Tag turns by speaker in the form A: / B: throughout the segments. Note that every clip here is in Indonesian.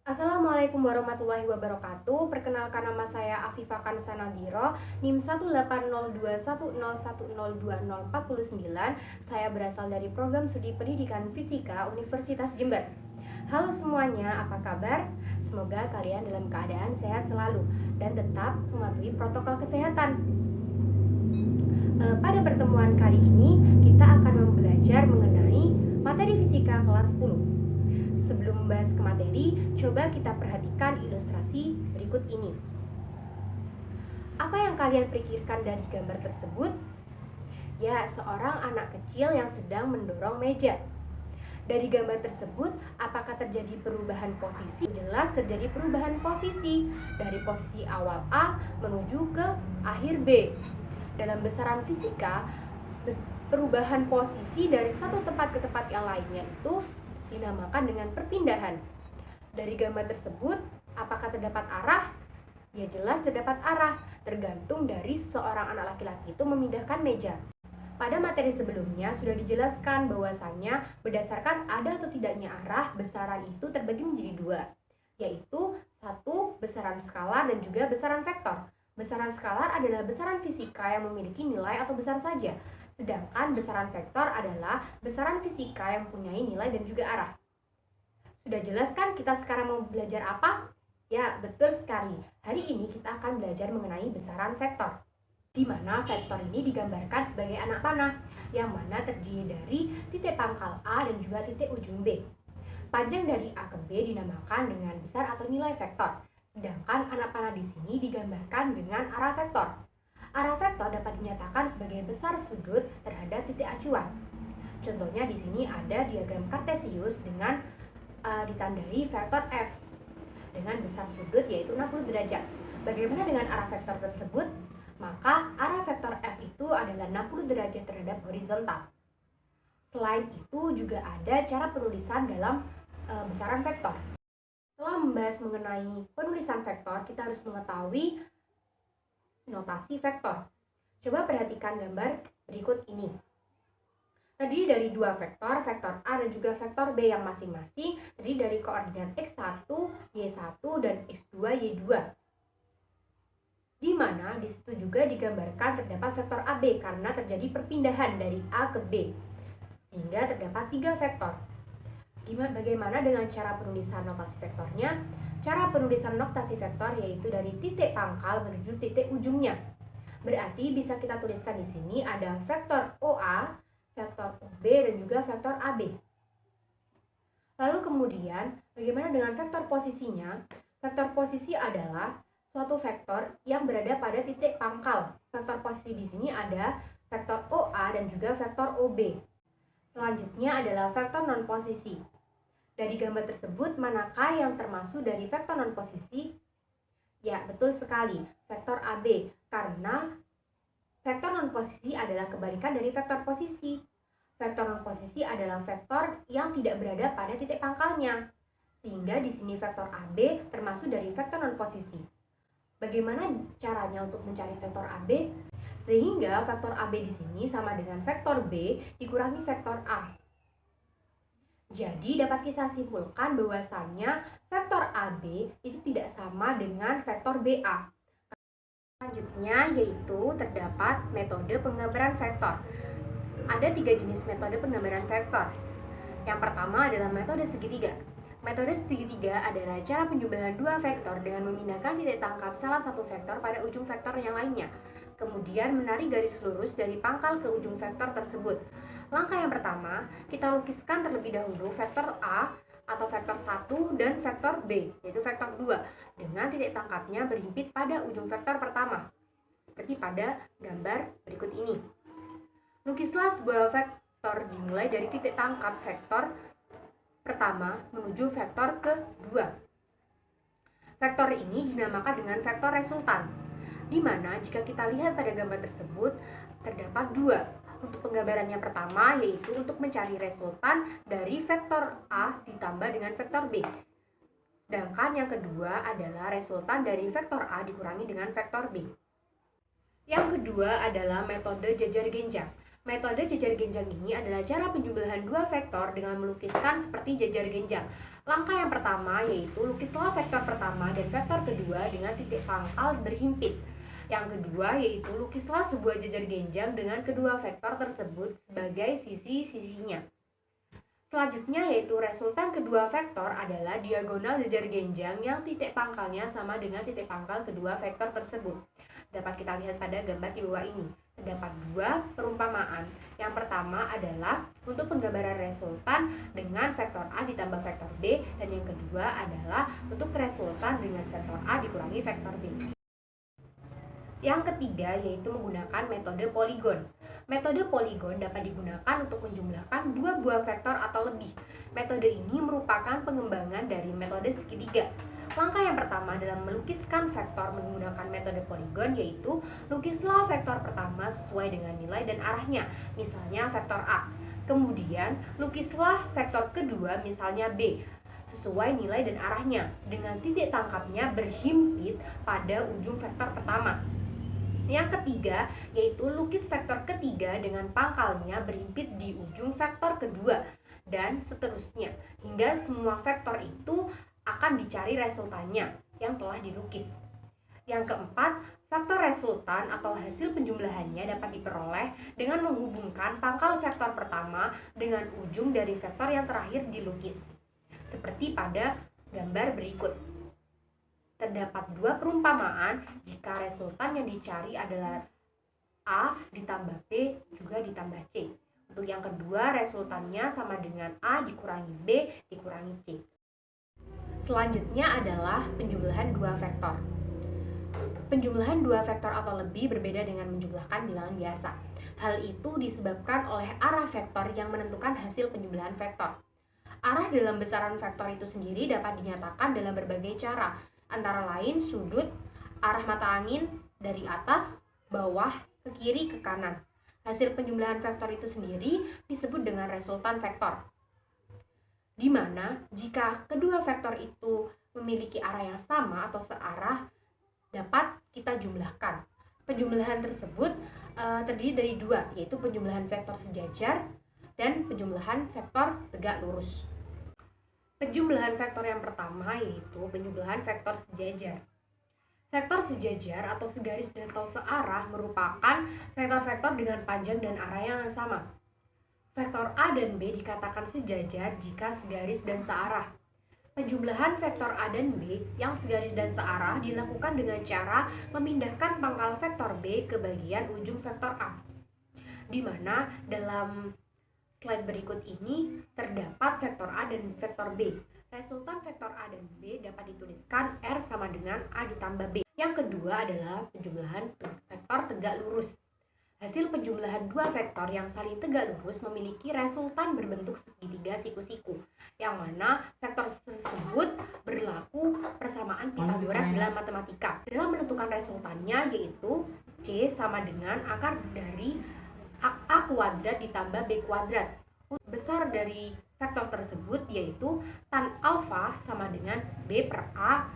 A: Assalamualaikum warahmatullahi wabarakatuh. Perkenalkan, nama saya Afifah Kansanagiro, NIM 1802101020409. Saya berasal dari Program Studi Pendidikan Fisika Universitas Jember. Halo semuanya, apa kabar? Semoga kalian dalam keadaan sehat selalu dan tetap mematuhi protokol kesehatan. Pada pertemuan kali ini, kita akan belajar mengenai materi fisika kelas 10. Sebelum membahas ke materi, coba kita perhatikan ilustrasi berikut ini. Apa yang kalian pikirkan dari gambar tersebut? Ya, seorang anak kecil yang sedang mendorong meja. Dari gambar tersebut, apakah terjadi perubahan posisi? Jelas terjadi perubahan posisi dari posisi awal A menuju ke akhir B. Dalam besaran fisika, perubahan posisi dari satu tempat ke tempat yang lainnya itu dinamakan dengan perpindahan. Dari gambar tersebut, apakah terdapat arah? Ya, jelas terdapat arah, tergantung dari seorang anak laki-laki itu memindahkan meja. Pada materi sebelumnya sudah dijelaskan bahwasannya berdasarkan ada atau tidaknya arah, besaran itu terbagi menjadi dua, yaitu satu besaran skalar dan juga besaran vektor. Besaran skalar adalah besaran fisika yang memiliki nilai atau besar saja, sedangkan besaran vektor adalah besaran fisika yang mempunyai nilai dan juga arah. Sudah jelas kan kita sekarang mau belajar apa? Ya, betul sekali. Hari ini kita akan belajar mengenai besaran vektor, di mana vektor ini digambarkan sebagai anak panah, yang mana terdiri dari titik pangkal A dan juga titik ujung B. Panjang dari A ke B dinamakan dengan besar atau nilai vektor, sedangkan anak panah di sini digambarkan dengan arah vektor. Arah vektor dapat dinyatakan sebagai besar sudut terhadap titik acuan. Contohnya di sini ada diagram kartesius dengan ditandai vektor F dengan besar sudut yaitu 60 derajat. Bagaimana dengan arah vektor tersebut? Maka arah vektor F itu adalah 60 derajat terhadap horizontal. Selain itu juga ada cara penulisan dalam besaran vektor. Setelah membahas mengenai penulisan vektor, kita harus mengetahui notasi vektor. Coba perhatikan gambar berikut ini. Terdiri dari dua vektor, vektor A dan juga vektor B yang masing-masing terdiri dari koordinat x1, y1 dan x2, y2. Di mana di situ juga digambarkan terdapat vektor AB karena terjadi perpindahan dari A ke B, sehingga terdapat tiga vektor. Bagaimana dengan cara penulisan notasi vektornya? Cara penulisan notasi vektor yaitu dari titik pangkal menuju titik ujungnya. Berarti bisa kita tuliskan di sini ada vektor OA, vektor OB dan juga vektor AB. Lalu kemudian, bagaimana dengan vektor posisinya? Vektor posisi adalah suatu vektor yang berada pada titik pangkal. Vektor posisi di sini ada vektor OA dan juga vektor OB. Selanjutnya adalah vektor non-posisi. Dari gambar tersebut, manakah yang termasuk dari vektor non-posisi? Ya, betul sekali, vektor AB, karena vektor non-posisi adalah kebalikan dari vektor posisi. Vektor non-posisi adalah vektor yang tidak berada pada titik pangkalnya, sehingga di sini vektor AB termasuk dari vektor non-posisi. Bagaimana caranya untuk mencari vektor AB? Sehingga vektor AB di sini sama dengan vektor B dikurangi vektor A. Jadi dapat kita simpulkan bahwasannya vektor AB itu tidak sama dengan vektor BA. Selanjutnya yaitu terdapat metode penggambaran vektor. Ada tiga jenis metode penggambaran vektor. Yang pertama adalah metode segitiga. Metode segitiga adalah cara penjumlahan dua vektor dengan memindahkan titik tangkap salah satu vektor pada ujung vektor yang lainnya. Kemudian menarik garis lurus dari pangkal ke ujung vektor tersebut. Langkah yang pertama, kita lukiskan terlebih dahulu vektor A atau vektor 1 dan vektor B, yaitu vektor 2, dengan titik tangkapnya berhimpit pada ujung vektor pertama, seperti pada gambar berikut ini. Lukislah sebuah vektor dimulai dari titik tangkap vektor pertama menuju vektor kedua. Vektor ini dinamakan dengan vektor resultan, di mana jika kita lihat pada gambar tersebut, terdapat dua. Untuk penggambaran yang pertama yaitu untuk mencari resultan dari vektor A ditambah dengan vektor B. Sedangkan yang kedua adalah resultan dari vektor A dikurangi dengan vektor B. Yang kedua adalah metode jajar genjang. Metode jajar genjang ini adalah cara penjumlahan dua vektor dengan melukiskan seperti jajar genjang. Langkah yang pertama yaitu lukislah vektor pertama dan vektor kedua dengan titik pangkal berhimpit. Yang kedua yaitu lukislah sebuah jajar genjang dengan kedua vektor tersebut sebagai sisi-sisinya. Selanjutnya yaitu resultan kedua vektor adalah diagonal jajar genjang yang titik pangkalnya sama dengan titik pangkal kedua vektor tersebut. Dapat kita lihat pada gambar di bawah ini. Terdapat dua perumpamaan. Yang pertama adalah untuk penggambaran resultan dengan vektor A ditambah vektor B, dan yang kedua adalah untuk resultan dengan vektor A dikurangi vektor B. Yang ketiga yaitu menggunakan metode poligon. Metode poligon dapat digunakan untuk menjumlahkan dua buah vektor atau lebih. Metode ini merupakan pengembangan dari metode segitiga. Langkah yang pertama dalam melukiskan vektor menggunakan metode poligon yaitu lukislah vektor pertama sesuai dengan nilai dan arahnya, misalnya vektor A. Kemudian lukislah vektor kedua, misalnya B, sesuai nilai dan arahnya dengan titik tangkapnya berhimpit pada ujung vektor pertama. Yang ketiga yaitu lukis vektor ketiga dengan pangkalnya berhimpit di ujung vektor kedua, dan seterusnya hingga semua vektor itu akan dicari resultannya yang telah dilukis. Yang keempat, faktor resultan atau hasil penjumlahannya dapat diperoleh dengan menghubungkan pangkal vektor pertama dengan ujung dari vektor yang terakhir dilukis, seperti pada gambar berikut. Terdapat dua perumpamaan jika resultan yang dicari adalah A ditambah B juga ditambah C. Untuk yang kedua, resultannya sama dengan A dikurangi B dikurangi C. Selanjutnya adalah penjumlahan dua vektor. Penjumlahan dua vektor atau lebih berbeda dengan menjumlahkan bilangan biasa. Hal itu disebabkan oleh arah vektor yang menentukan hasil penjumlahan vektor. Arah dalam besaran vektor itu sendiri dapat dinyatakan dalam berbagai cara, antara lain sudut, arah mata angin dari atas, bawah, ke kiri, ke kanan. Hasil penjumlahan vektor itu sendiri disebut dengan resultan vektor, di mana jika kedua vektor itu memiliki arah yang sama atau searah, dapat kita jumlahkan. Penjumlahan tersebut terdiri dari dua, yaitu penjumlahan vektor sejajar dan penjumlahan vektor tegak lurus. Penjumlahan vektor yang pertama yaitu penjumlahan vektor sejajar. Vektor sejajar atau segaris dan atau searah merupakan vektor-vektor dengan panjang dan arah yang sama. Vektor A dan B dikatakan sejajar jika segaris dan searah. Penjumlahan vektor A dan B yang segaris dan searah dilakukan dengan cara memindahkan pangkal vektor B ke bagian ujung vektor A, di mana dalam slide berikut ini terdapat vektor A dan vektor B. Resultan vektor A dan B dapat dituliskan R sama dengan A ditambah B. Yang kedua adalah penjumlahan vektor tegak lurus. Hasil penjumlahan dua vektor yang saling tegak lurus memiliki resultan berbentuk segitiga siku-siku, yang mana vektor tersebut berlaku persamaan Pythagoras dalam matematika. Dalam menentukan resultannya yaitu C sama dengan akar dari A kuadrat ditambah B kuadrat. Besar dari vektor tersebut yaitu tan alfa sama dengan B per A.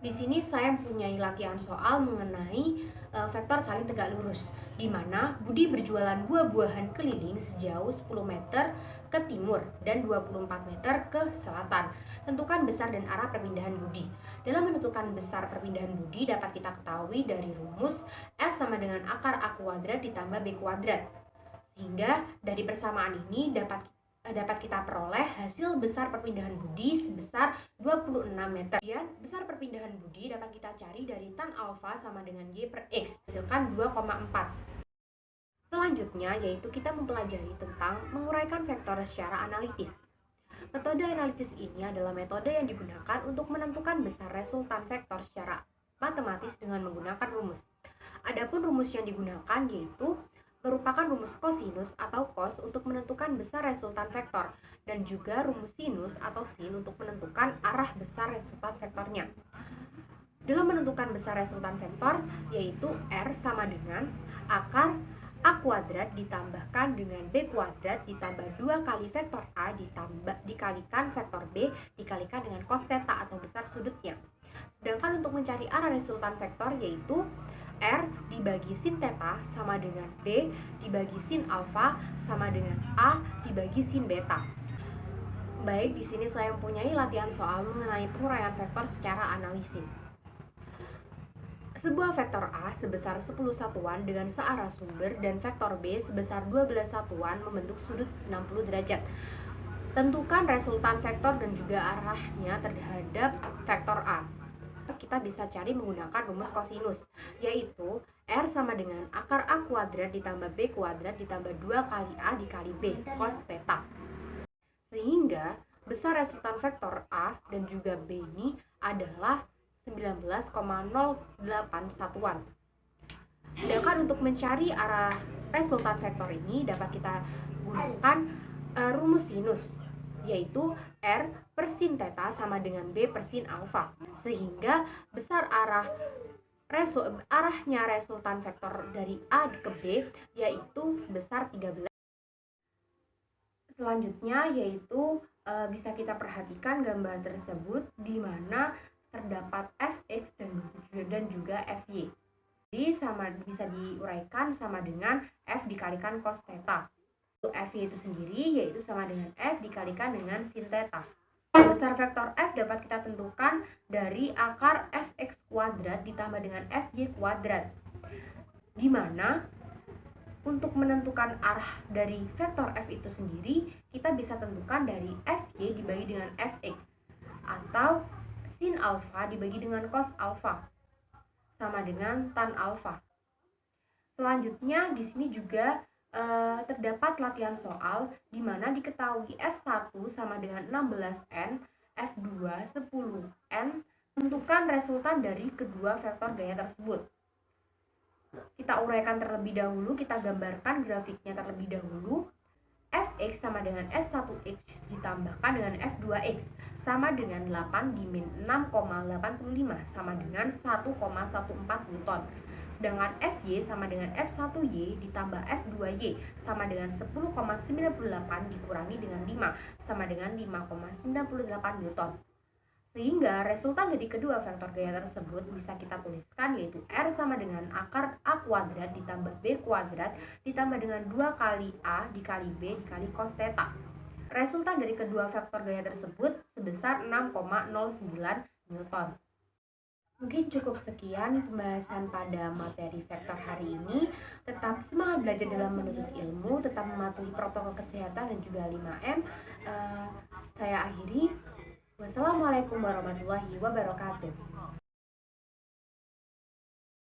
A: Di sini saya mempunyai latihan soal mengenai vektor saling tegak lurus, di mana Budi berjualan buah-buahan keliling sejauh 10 meter ke timur dan 24 meter ke selatan. Tentukan besar dan arah perpindahan Budi. Dalam menentukan besar perpindahan Budi dapat kita ketahui dari rumus S sama dengan akar A kuadrat ditambah B kuadrat. Sehingga dari persamaan ini dapat kita peroleh hasil besar perpindahan Budi sebesar 26 meter. Kemudian besar perpindahan Budi dapat kita cari dari tan alfa sama dengan Y per X, hasilkan 2,4. Selanjutnya yaitu kita mempelajari tentang menguraikan vektor secara analitis. Metode analitis ini adalah metode yang digunakan untuk menentukan besar resultan vektor secara matematis dengan menggunakan rumus. Adapun rumus yang digunakan yaitu merupakan rumus kosinus atau cos untuk menentukan besar resultan vektor, dan juga rumus sinus atau sin untuk menentukan arah besar resultan vektornya. Dalam menentukan besar resultan vektor, yaitu R sama dengan akar A kuadrat ditambahkan dengan B kuadrat ditambah 2 kali vektor A dikalikan vektor B dikalikan dengan cos theta atau besar sudutnya. Sedangkan untuk mencari arah resultan vektor yaitu R dibagi sin theta sama dengan B dibagi sin alfa sama dengan A dibagi sin beta. Baik, di sini saya mempunyai latihan soal mengenai penguraian vektor secara analisis. Sebuah vektor A sebesar 10 satuan dengan searah sumber dan vektor B sebesar 12 satuan membentuk sudut 60 derajat. Tentukan resultan vektor dan juga arahnya terhadap vektor A. Kita bisa cari menggunakan rumus kosinus, yaitu R sama dengan akar A kuadrat ditambah B kuadrat ditambah 2 kali A dikali B cos theta. Sehingga besar resultan vektor A dan juga B ini adalah 19,08 satuan. Sedangkan untuk mencari arah resultan vektor ini dapat kita gunakan rumus sinus, yaitu R per sin theta sama dengan B per sin alfa. Sehingga besar arahnya resultan vektor dari A ke B yaitu sebesar 13. Selanjutnya yaitu bisa kita perhatikan gambar tersebut di mana terdapat fx dan juga fy. Jadi bisa diuraikan sama dengan f dikalikan cos theta. Untuk fy itu sendiri yaitu sama dengan f dikalikan dengan sin theta. Besar vektor f dapat kita tentukan dari akar fx kuadrat ditambah dengan fy kuadrat. Di mana untuk menentukan arah dari vektor f itu sendiri, kita bisa tentukan dari fy dibagi dengan fx atau sin alfa dibagi dengan cos alfa sama dengan tan alfa. Selanjutnya di sini juga terdapat latihan soal di mana diketahui f1 sama dengan 16n, f2 10n. Tentukan resultan dari kedua vektor gaya tersebut. Kita uraikan terlebih dahulu, kita gambarkan grafiknya terlebih dahulu. Fx sama dengan F1x ditambahkan dengan F2x sama dengan 8 dimin 6,85 sama dengan 1,14 Newton. Sedangkan Fy sama dengan F1y ditambah F2y sama dengan 10,98 dikurangi dengan 5 sama dengan 5,98 Newton. Sehingga resultan dari kedua vektor gaya tersebut bisa kita tuliskan yaitu R sama dengan akar A kuadrat ditambah B kuadrat ditambah dengan 2 kali A dikali B dikali cos theta. Resultan dari kedua vektor gaya tersebut sebesar 6,09 Newton. Mungkin cukup sekian pembahasan pada materi vektor hari ini. Tetap semangat belajar dalam menuntut ilmu, tetap mematuhi protokol kesehatan dan juga 5M. Saya akhiri. Wassalamualaikum warahmatullahi wabarakatuh.